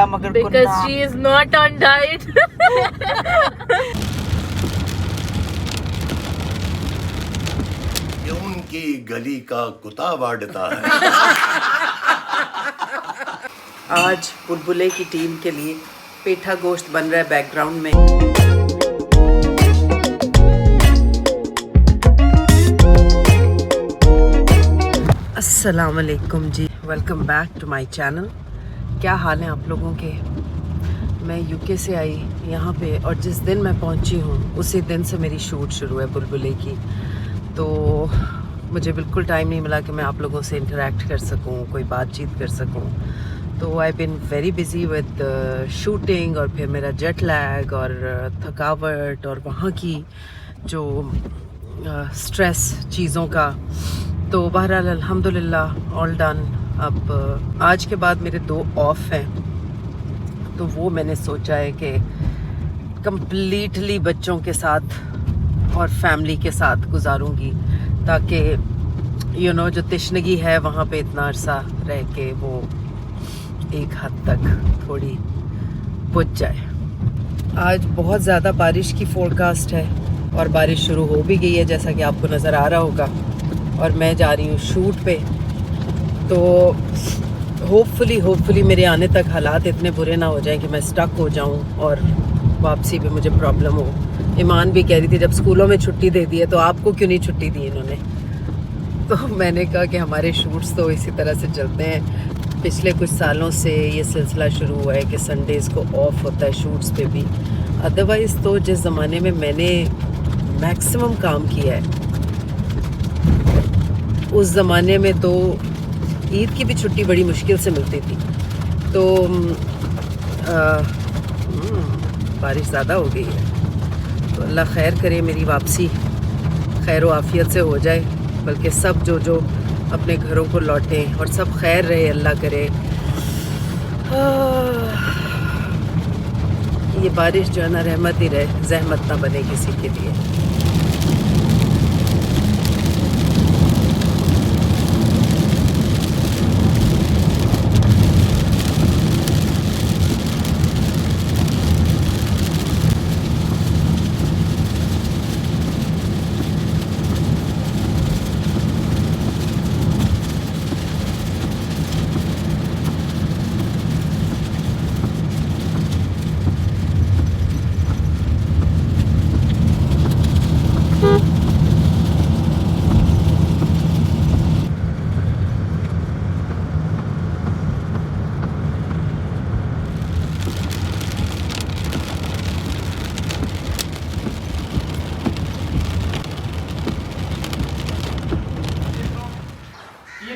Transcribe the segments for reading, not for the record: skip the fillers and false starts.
Because she is not on diet. ये उनकी गली का कुत्ता वाड़ता है। आज बुलबुले की टीम के लिए पेठा गोश्त बन रहा है बैकग्राउंड में। अस्सलाम वालेकुम जी, welcome back to my channel. क्या हाल है आप लोगों के? मैं यूके से आई यहाँ पे और जिस दिन मैं पहुँची हूँ उसी दिन से मेरी शूट शुरू है बुलबुले की। तो मुझे बिल्कुल टाइम नहीं मिला कि मैं आप लोगों से इंटरेक्ट कर सकूं, कोई बातचीत कर सकूं। तो I been very busy with shooting और फिर मेरा जेट लैग और थकावट और वहाँ की जो स्ट्रेस चीज़ों का। तो बहरहाल अल्हम्दुलिल्लाह ऑल डन। अब आज के बाद मेरे 2 ऑफ हैं, तो वो मैंने सोचा है कि कंप्लीटली बच्चों के साथ और फैमिली के साथ गुजारूंगी, ताकि जो तशनगी है वहाँ पे इतना अरसा रह के वो एक हद तक थोड़ी बुझ जाए। आज बहुत ज़्यादा बारिश की फोरकास्ट है और बारिश शुरू हो भी गई है जैसा कि आपको नज़र आ रहा होगा। और मैं जा रही हूँ शूट पे, तो होपफुली मेरे आने तक हालात इतने बुरे ना हो जाएं कि मैं स्टक हो जाऊँ और वापसी पे मुझे प्रॉब्लम हो। ईमान भी कह रही थी जब स्कूलों में छुट्टी दे दी है तो आपको क्यों नहीं छुट्टी दी इन्होंने। तो मैंने कहा कि हमारे शूट्स तो इसी तरह से चलते हैं। पिछले कुछ सालों से ये सिलसिला शुरू हुआ है कि संडेज़ को ऑफ होता है शूट्स पे भी। अदरवाइज़ तो जिस ज़माने में मैंने मैक्सिमम काम किया है उस ज़माने में तो ईद की भी छुट्टी बड़ी मुश्किल से मिलती थी। तो बारिश ज़्यादा हो गई है, तो अल्लाह खैर करे, मेरी वापसी खैर व आफियत से हो जाए, बल्कि सब जो अपने घरों को लौटें और सब खैर रहे, अल्लाह करे। ये बारिश जो है ना रहमत ही रहे, जहमत ना बने किसी के लिए।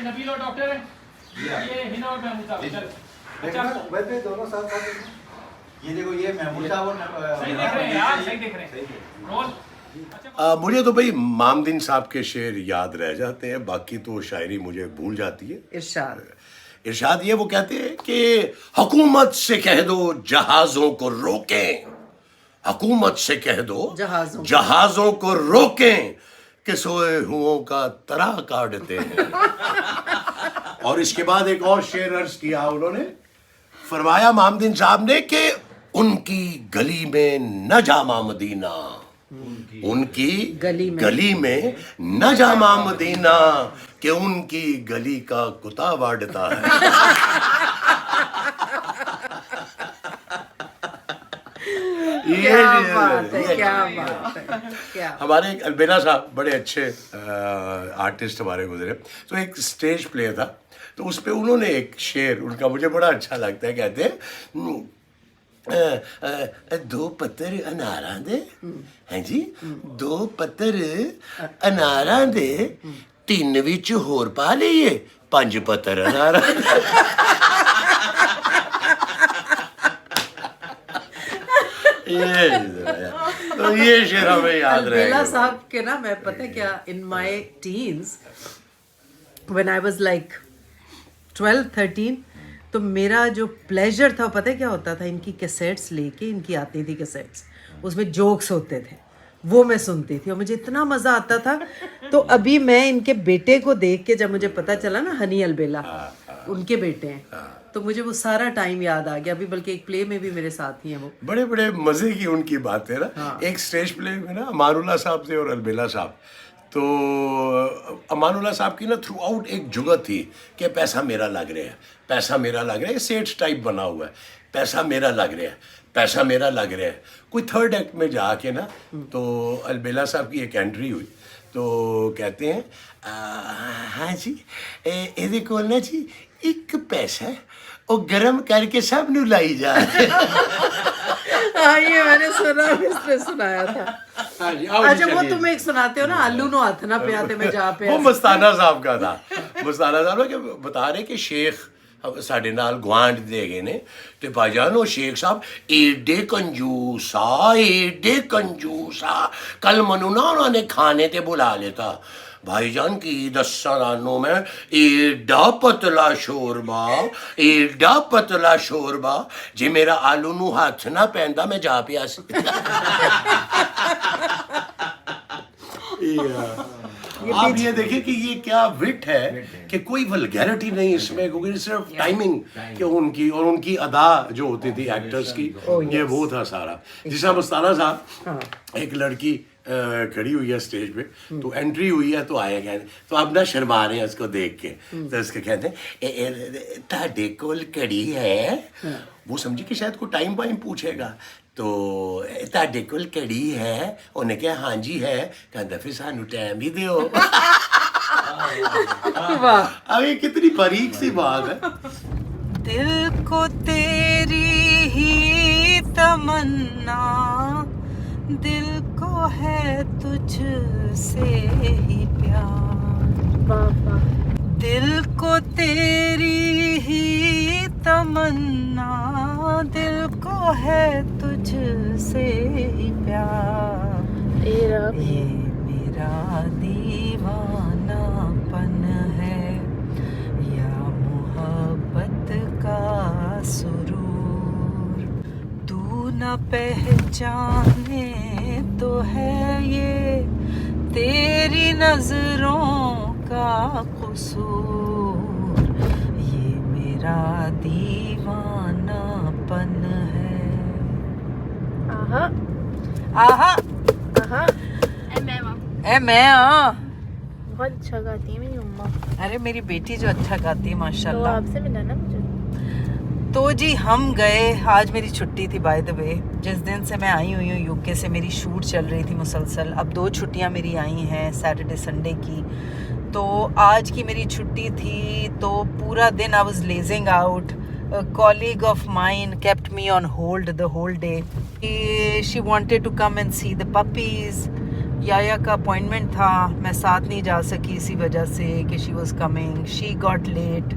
नबील और डॉक्टर है, ये हिना और महमूद साहब। अच्छा वैसे दोनों साथ साथ ये देखो, ये महमूद साहब और सही देख रहे हैं यार, सही देख रहे हैं। रोल अच्छा मुझे तो भाई मामदीन साहब के शेर याद रह जाते हैं, बाकी तो शायरी मुझे भूल जाती है। इरशाद ये वो कहते हैं कि हुकूमत से कह दो जहाजों को रोकें, हुकूमत से कह दो जहाजों को रोकें कि सोए हुओं का तरा काटते हैं। और इसके बाद एक और शेर अर्ज किया उन्होंने, फरमाया मामदीन साहब ने कि उनकी गली में न जामा मदीना, उनकी गली में न जामा मदीना, कि उनकी गली का कुत्ता वाड़ता है। हमारे एक अलबेला साहब बड़े अच्छे आर्टिस्ट हमारे गुजरे, तो एक स्टेज प्ले था, तो उस पे उन्होंने एक शेर उनका मुझे बड़ा अच्छा लगता है। कहते हैं 2 पत्तर अनारां दे, हैं जी, 2 पत्तर अनारां दे, 3 विच होर पा लईए, 5 पत्तर अनारां। तो ये शेर हमें याद रहेगा। साहब के ना, मैं पता क्या, in my teens when I was like 12-13, तो मेरा जो प्लेजर था पता है क्या होता था, इनकी कैसेट्स लेके, इनकी आती थी कैसेट्स, उसमें जोक्स होते थे, वो मैं सुनती थी और मुझे इतना मज़ा आता था। तो अभी मैं इनके बेटे को देख के, जब मुझे पता चला ना, हनी अलबेला उनके बेटे हैं, तो मुझे वो सारा टाइम याद आ गया। अभी बल्कि एक प्ले में भी मेरे साथ ही हैं वो। बड़े बड़े मजे की उनकी बात है ना। हाँ। एक स्टेज प्ले में ना अमानुल्लाह साहब थे और अलबेला साहब। तो अमानुल्लाह साहब की ना थ्रू आउट एक जुगत थी कि पैसा मेरा लग रहा है, पैसा मेरा लग रहा है, सेठ टाइप बना हुआ है, पैसा मेरा लग रहा है, पैसा मेरा लग रहा है। कोई थर्ड एक्ट में जाके ना तो अलबेला साहब की एक एंट्री हुई तो कहते हैं हाँ जी ਇਹਦੇ ਕੋਲ ना जी एक पैसा वो गर्म करके सब नु लाई जा। हाँ ये मैंने सुना, इसने सुनाया था। अच्छा वो तुम एक सुनाते हो ना, आलू नो हाथ ना पियाते मैं जा पे। वो मस्ताना साहब का था। मस्ताना साहब ना कि बता रहे कि शेख साढ़े नाल गुआंढ दे गए ने ते भाईजान वो शेख साहब एडे कंजूसा कल मनु ना उन्होंने खाने ते बुला लेता भाईजान की दस्सानो में एडा पतला शोरबा जे मेरा आलू नू हाथ ना पैंदा मैं जा पिया सी। आप ये देखिए कि ये क्या विट है कि कोई वल्गैरिटी नहीं इसमें, क्योंकि सिर्फ टाइमिंग कि उनकी और उनकी अदा जो होती थी एक्टर्स की, ये वो था सारा। जिस मस्ताना साहब एक लड़की खड़ी हुई है स्टेज पे तो एंट्री हुई है तो आए गए तो अब ना शर्मा रहे हैं उसको देख के। तो उसके कहते हैं ताडे कोल कड़ी है, वो समझी कि शायद कोई टाइम वाइम पूछेगा तो ताडे कोल कड़ी है, उन्हें कहा हाँ जी है, कहता फिर सानू टाइम ही दियो। अब ये कितनी बारीक सी बात है। दिल को तेरी ही तमन्ना, दिल को है तुझसे ही प्यार, दिल को तेरी ही तमन्ना, दिल को है तुझसे ही प्यार, ये मेरा दीवानापन है या मोहब्बत का सुरूर, तू न पहचाने तो है ये तेरी नजरों का कसूर, ये मेरा दीवानापन है। आहा आहा आहा ए मैं बहुत अच्छा गाती है मेरी अम्मा। अरे मेरी बेटी जो अच्छा गाती है माशाल्लाह। तो आपसे मिला ना मुझे। तो जी हम गए, आज मेरी छुट्टी थी बाय द वे। जिस दिन से मैं आई हुई हूँ यूके से मेरी शूट चल रही थी मुसलसल। अब 2 छुट्टियाँ मेरी आई हैं सैटरडे संडे की। तो आज की मेरी छुट्टी थी तो पूरा दिन I was lazing out. A colleague of mine kept me on hold the whole day. She wanted to come and see the puppies. याया का अपॉइंटमेंट था, मैं साथ नहीं जा सकी इसी वजह से कि she was coming, she got late.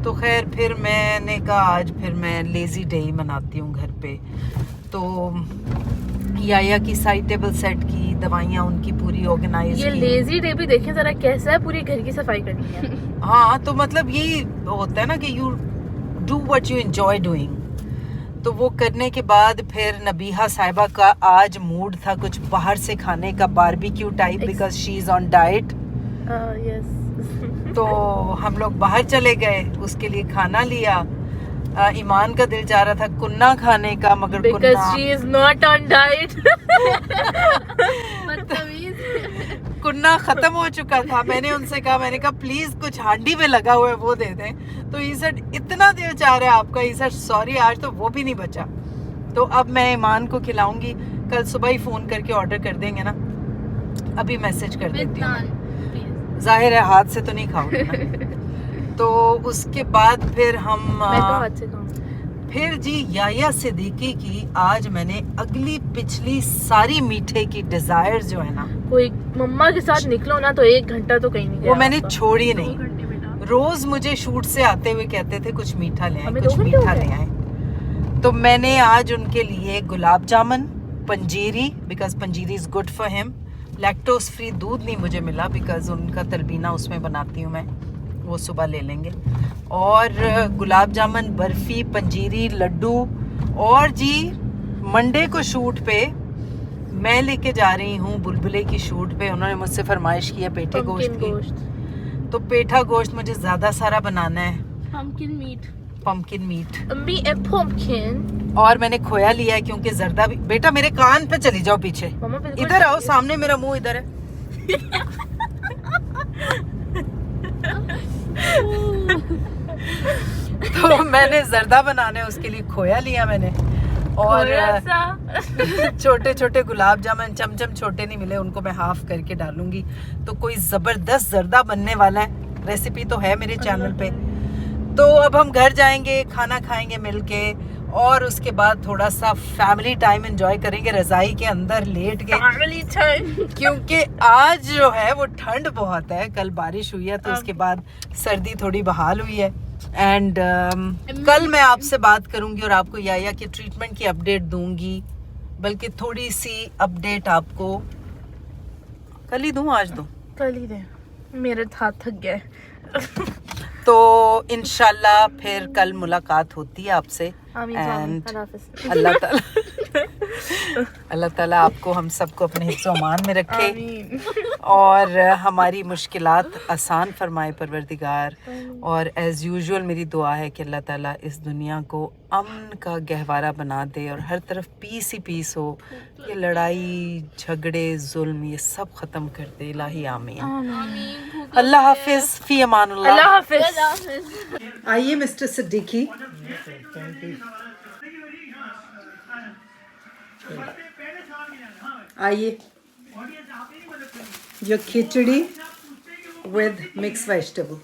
तो खैर फिर मैंने कहा आज फिर मैं लेज़ी डे ही मनाती हूँ घर पे। तो याया की साइड टेबल सेट की, दवाइयाँ उनकी पूरी ऑर्गेनाइज। ये लेज़ी डे भी देखें जरा कैसा है, पूरी घर की सफाई करनी है। हाँ तो मतलब यही होता है ना कि you do what you enjoy doing. तो वो करने के बाद फिर नबीहा साहिबा का आज मूड था कुछ बाहर से खाने का, barbecue type, because she is on diet. तो हम लोग बाहर चले गए, उसके लिए खाना लिया। ईमान का दिल चाह रहा था कुन्ना खाने का, मगर because she is not on diet। कुन्ना खत्म हो चुका था। मैंने उनसे कहा, मैंने कहा प्लीज कुछ हांडी में लगा हुआ है वो दे दें। तो ही सेड इतना दिल चाह रहा है आपका, ही सेड सॉरी आज तो वो भी नहीं बचा। तो अब मैं ईमान को खिलाऊंगी, कल सुबह ही फोन करके ऑर्डर कर देंगे ना, अभी मैसेज कर देती हूँ। जाहिर है हाथ से तो नहीं खाऊंगी ना। तो उसके बाद फिर हम मैं तो हाथ से खाऊंगी। फिर जी याया सिद्दीकी की आज मैंने अगली पिछली सारी मीठे की डिजायर जो है ना, कोई मम्मा के साथ निकलो ना तो 1 घंटा तो कहीं नहीं गया, वो मैंने छोड़ी नहीं। रोज मुझे शूट से आते हुए कहते थे कुछ मीठा ले आए, कुछ मीठा ले आए। तो मैंने आज उनके लिए gulab jamun, panjiri, because panjiri is good for him. Lactose free दूध नहीं मुझे मिला बिकॉज उनका तलबीना उसमें बनाती हूँ मैं, वो सुबह ले लेंगे। और गुलाब जामुन, बर्फी, पंजीरी, लड्डू। और जी मंडे को शूट पे मैं लेके जा रही हूँ बुलबुले की शूट पे। उन्होंने मुझसे फरमाइश की है पेठे गोश्त की, तो पेठा गोश्त मुझे ज़्यादा सारा बनाना है। Pumpkin meat, pumpkin meat meat and pumpkin. और मैंने खोया लिया है क्योंकि जर्दा भी। बेटा मेरे कान पे चली जाओ पीछे, मम्मा बिल्कुल इधर आओ, सामने मेरा मुंह इधर है। तो मैंने जर्दा बनाने उसके लिए खोया लिया मैंने, और थोड़ा सा छोटे छोटे गुलाब जामुन, चमचम छोटे नहीं मिले, उनको मैं हाफ करके डालूंगी। तो कोई जबरदस्त जर्दा बनने वाला है, रेसिपी तो है मेरे चैनल पे। तो अब हम घर जाएंगे, खाना खाएंगे मिलके, और उसके बाद थोड़ा सा फैमिली टाइम एंजॉय करेंगे रजाई के अंदर लेट के, family time. क्योंकि आज जो है वो ठंड बहुत है। कल बारिश हुई है तो उसके बाद सर्दी थोड़ी बहाल हुई है। एंड कल मैं आपसे बात करूंगी और आपको याया की ट्रीटमेंट की अपडेट दूंगी, बल्कि थोड़ी सी अपडेट आपको कल ही दूं, आज दूं? कल ही दे, मेरे हाथ थक गए। तो इंशाल्लाह फिर कल मुलाकात होती है आपसे। आमीन, एंड अल्लाह हाफ़िज़। अल्लाह ताला आपको हम सबको अपने हिफ्ज़ व अमान में रखे आमीन। और हमारी मुश्किलात आसान फरमाए परवरदिगार। और एज़ यूजुअल मेरी दुआ है कि अल्लाह ताला इस दुनिया को अमन का गहवारा बना दे और हर तरफ पीस ही पीस हो। ये लड़ाई झगड़े जुल्म ये सब ख़त्म कर दे, इलाही आमीन। अल्लाह हाफिज़, फ़ी अमानुल्लाह। अल्लाह हाफ़िज़। आइए मिस्टर सिद्दीकी, आइए। your khichdi with mixed vegetable.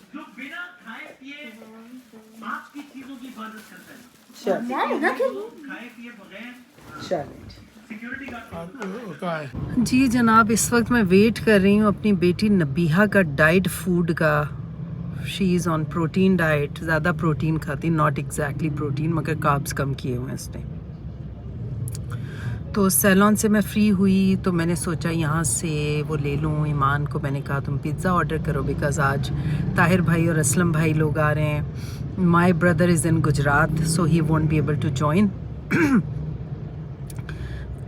जी जनाब, इस वक्त मैं वेट कर रही हूँ अपनी बेटी नबीहा का डाइट फूड का। She is on protein diet, ज़्यादा प्रोटीन खाती, नॉट एग्जैक्टली प्रोटीन मगर कार्ब्स कम किए हुए हैं इसने। तो सैलॉन से मैं फ्री हुई तो मैंने सोचा यहाँ से वो ले लूँ। ईमान को मैंने कहा तुम पिज़्ज़ा ऑर्डर करो बिकॉज़ आज ताहिर भाई और असलम भाई लोग आ रहे हैं। My brother is in Gujarat so he won't be able to join.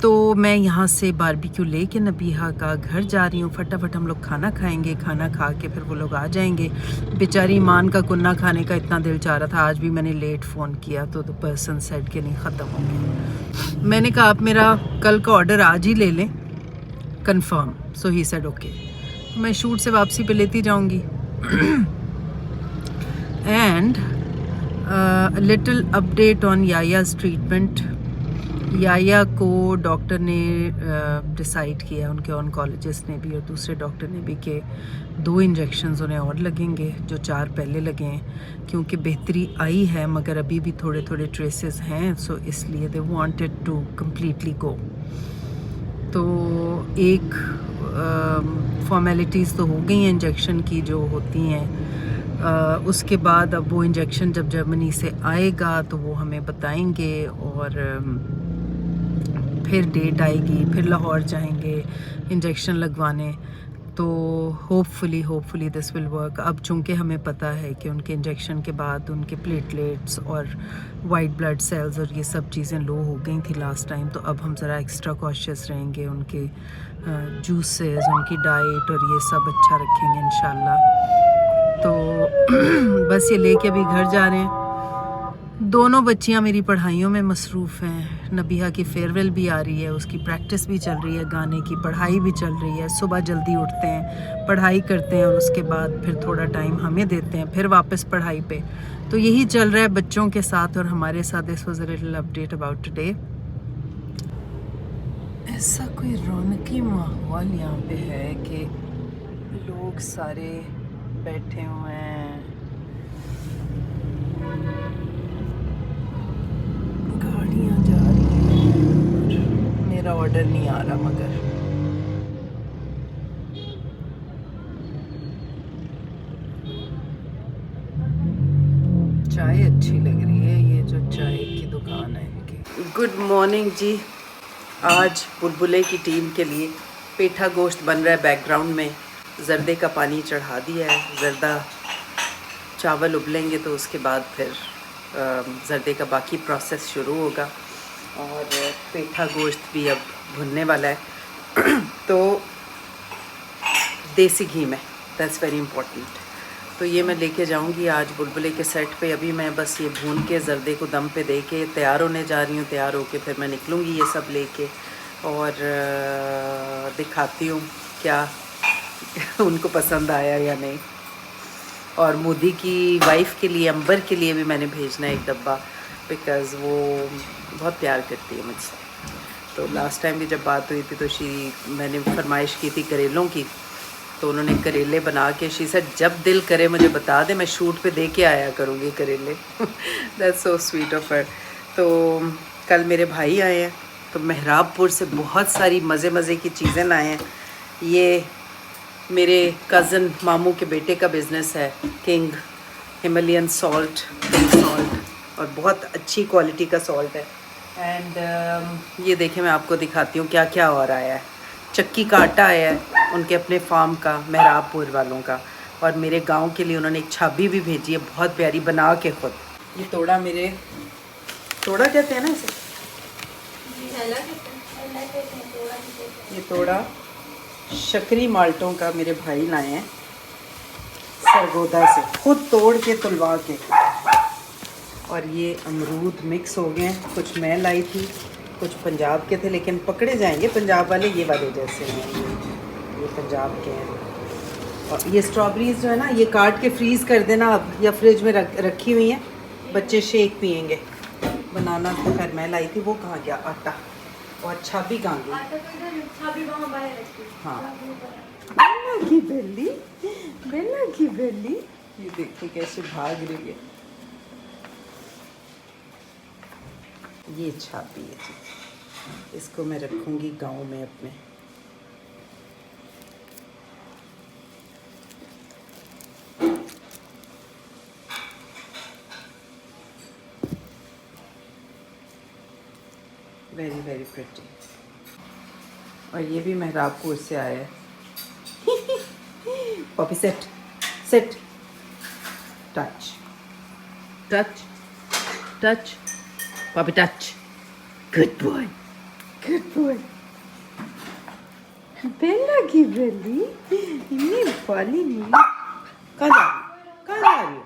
तो मैं यहाँ से बारबेक्यू लेके नबीहा का घर जा रही हूँ। फटाफट हम लोग खाना खाएंगे, खाना खा के फिर वो लोग आ जाएंगे। बेचारी ईमान का कुन्ना खाने का इतना दिल चाह रहा था, आज भी मैंने लेट फ़ोन किया तो द पर्सन सेड कि नहीं ख़त्म हो गया। मैंने कहा आप मेरा कल का ऑर्डर आज ही ले लें confirm. So he said okay. मैं शूट से वापसी पे लेती जाऊँगी। And little update on Yaya's treatment. Yaya को डॉक्टर ने डिसाइड किया, उनके ऑन्कोलॉजिस्ट ने भी और दूसरे डॉक्टर ने भी, कि 2 इंजेक्शंस उन्हें और लगेंगे जो 4 पहले लगे हैं, क्योंकि बेहतरी आई है मगर अभी भी थोड़े थोड़े ट्रेसेस हैं। सो इसलिए दे वांटेड टू कम्प्लीटली गो। तो एक फॉर्मेलिटीज़ तो हो गई हैं इंजेक्शन की जो होती हैं। उसके बाद अब वो इंजेक्शन जब जर्मनी से आएगा तो वो हमें बताएंगे और फिर डेट आएगी, फिर लाहौर जाएंगे इंजेक्शन लगवाने। तो होपफुली दिस विल वर्क। अब चूँकि हमें पता है कि उनके इंजेक्शन के बाद उनके प्लेटलेट्स और वाइट ब्लड सेल्स और ये सब चीज़ें लो हो गई थी लास्ट टाइम, तो अब हम ज़रा एक्स्ट्रा कॉशियस रहेंगे। उनके जूसेस, उनकी डाइट और ये सब अच्छा रखेंगे इंशाल्लाह। तो बस ये लेके अभी घर जा रहे हैं। दोनों बच्चियां मेरी पढ़ाइयों में मसरूफ़ हैं। नबीहा की फेयरवेल भी आ रही है, उसकी प्रैक्टिस भी चल रही है, गाने की पढ़ाई भी चल रही है। सुबह जल्दी उठते हैं, पढ़ाई करते हैं और उसके बाद फिर थोड़ा टाइम हमें देते हैं, फिर वापस पढ़ाई पे। तो यही चल रहा है बच्चों के साथ और हमारे साथ। This was a little update about today. ऐसा कोई रौनकी माहौल यहाँ पे है कि लोग सारे बैठे हुए हैं, गाड़ियाँ जा रही हैं। मेरा ऑर्डर नहीं आ रहा मगर चाय अच्छी लग रही है, ये जो चाय की दुकान है इनकी। गुड मॉर्निंग जी। आज बुलबुले की टीम के लिए पेठा गोश्त बन रहा है बैकग्राउंड में। जर्दे का पानी चढ़ा दिया है, जर्दा चावल उबलेंगे तो उसके बाद फिर जर्दे का बाकी प्रोसेस शुरू होगा और पेठा गोश्त भी अब भुनने वाला है। तो देसी घी में, दैट्स वेरी इम्पोर्टेंट। तो ये मैं लेके जाऊंगी आज बुलबुले के सेट पे। अभी मैं बस ये भून के जर्दे को दम पे दे के तैयार होने जा रही हूँ। तैयार होके फिर मैं निकलूँगी ये सब लेके और दिखाती हूँ क्या उनको पसंद आया या नहीं। और मोदी की वाइफ़ के लिए, अंबर के लिए भी मैंने भेजना है एक डब्बा, बिकॉज़ वो बहुत प्यार करती है मुझसे। तो लास्ट टाइम भी जब बात हुई थी तो मैंने फरमाइश की थी करेलों की, तो उन्होंने करेले बना के शी सेड जब दिल करे मुझे बता दे, मैं शूट पे दे के आया करूँगी करेले। That's so sweet of her. तो कल मेरे भाई आए हैं, तो मेहराबपुर से बहुत सारी मज़े की चीज़ें लाए हैं। ये मेरे कज़न मामू के बेटे का बिज़नेस है, king Himalayan salt, king salt, और बहुत अच्छी क्वालिटी का सॉल्ट है। एंड ये देखें, मैं आपको दिखाती हूँ क्या क्या और आया है। चक्की का आटा आया है उनके अपने फार्म का, मेहराबपुर वालों का। और मेरे गांव के लिए उन्होंने एक छाबी भी भेजी है, बहुत प्यारी, बना के खुद। ये तोड़ा तोड़ा कहते हैं ना इसे, ये तोड़ा शक्करी माल्टों का मेरे भाई लाए हैं सरगोदा से, खुद तोड़ के तुलवा के। और ये अमरूद मिक्स हो गए हैं, कुछ मैं लाई थी, कुछ पंजाब के थे, लेकिन पकड़े जाएंगे पंजाब वाले, ये वाले जैसे हैं, ये पंजाब के हैं। और ये स्ट्रॉबेरीज जो है ना, ये काट के फ्रीज़ कर देना अब, या फ्रिज में रखी हुई हैं, बच्चे शेक पियेंगे। बनाना तो खैर मैं लाई थी, वो कहाँ गया आटा, और छाबी कहाँ गई? हाँ, बेला की बेली, बेला की बेली, ये देखो कैसे भाग रही है। ये छाबी है जी, इसको मैं रखूँगी गांव में अपने। Very very pretty. और ये भी मेहराबपुर से आया है। Poppy set set, touch touch touch, poppy touch, good boy, good boy. Bela की बेली, इतनी बाली नहीं। कहाँ जा रही